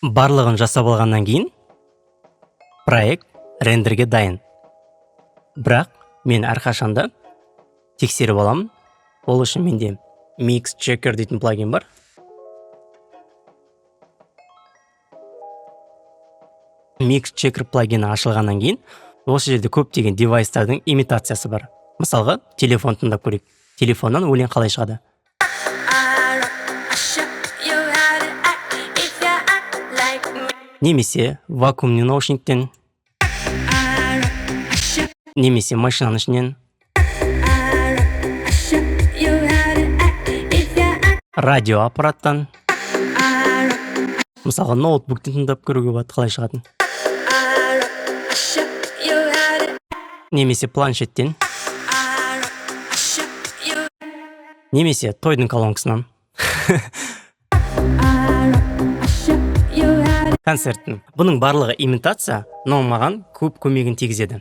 Барлығын жасап алғаннан кейін проект рендерге дайын. Бірақ мен әрқашанда тексеріп аламын. Ол үшін менде Mix Checker дейтін плагин бар. Mix Checker плагині ашылғаннан кейін осы жерде көптеген девайстардың имитациясы бар. Мысалға, телефон тыңдап көрейік. Телефоннан өлең қалай шығады? Немесе вакуумный наушниктен, немесе машинаның ішінен, радио аппараттан, мысалға ноутбуктен тыңдап көруге болады, қалай шығатын. Немесе планшеттен, немесе тойдың колонкасынан. Концерттің. Бұның барлығы имитация, но маған көп көмегін тигізеді.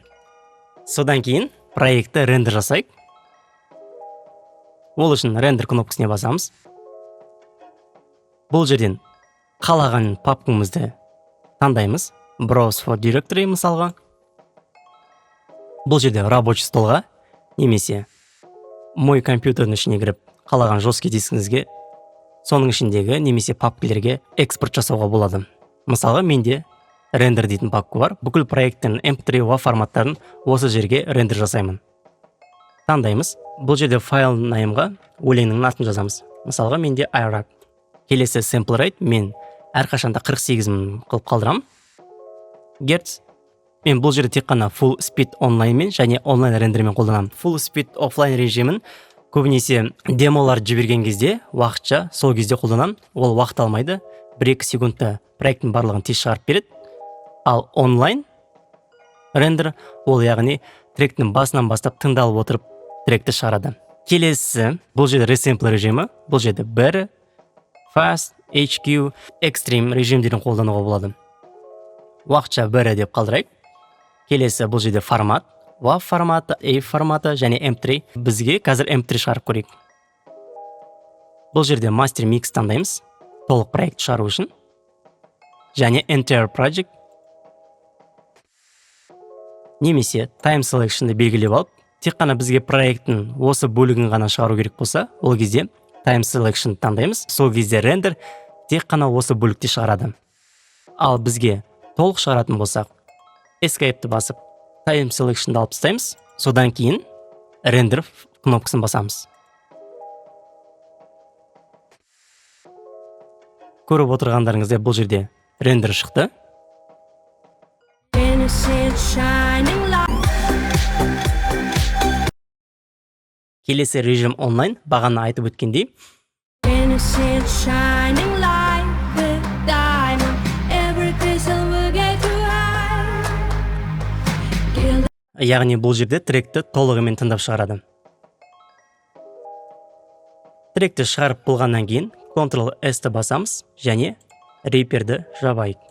Содан кейін проектті рендер жасайық. Ол үшін рендер кнопкасына басамыз. Бұл жерден қалаған папкамызды таңдаймыз. Browse for directory мысалға. Бұл жерде рабочий столға немесе мой компьютердің ішіне кіріп қалаған жесткий дискіңізге, соның ішіндегі немесе папкалерге экспорт жасауға болады. Мысалға, менде рендер дейтін папка бар. Бүкіл проекттің MP3 WAV форматтарын осы жерге рендер жасаймын. Таңдаймыз. Бұл жерде файл найымға өлеңнің атын жазамыз. Мысалға, менде iRap. Келесі sample rate мен әрқашанда 48 қылып қалдырам. Герц. Мен бұл жерде тек қана full speed онлайнмен және онлайн рендермен қолданам. Full speed офлайн режимін көбінесе демолар жіберген кезде уақытша сол кезде қолданам. Ол уақыт алмайды. 1-2 секундта проекттің барлығын тез шығарып береді. Ал онлайн рендер ол яғни тректің басынан бастап тыңдалып отырып тректі шығарады. Келесі бұл жерде resample режимі. Бұл жерде бәрі fast, HQ, extreme режимдерін қолдануға болады. Уақытша бәрі деп қалдырайық. Келесі бұл жерде формат, WAV форматы, AV форматы және MP3. Бізге қазір MP3 шығарып көрейік. Бұл жерде master mix таңдаймыз. Толық проект шығару үшін. Және entire project. Немесе time selection'ды белгілеп алып, тек қана бізге проекттің осы бөлігін ғана шығару керек болса, ол кезде time selection таңдаймыз. Сол кезде рендер тек қана осы бөлікте шығарады. Ал бізге толық шығаратын болсақ, escape'ті басып, time selection'ды алып тастаймыз. Содан кейін рендер кнопкасын басамыз. Көріп отырғандарыңызда бұл жерде рендер шықты. Келесі режим онлайн, бағана айтып өткендей. Яғни бұл жерде тректі толығымен тыңдап шығарады. Тректі шығарып болғаннан кейін Ctrl-S-ті басамыз және Reaper-ді жабайық.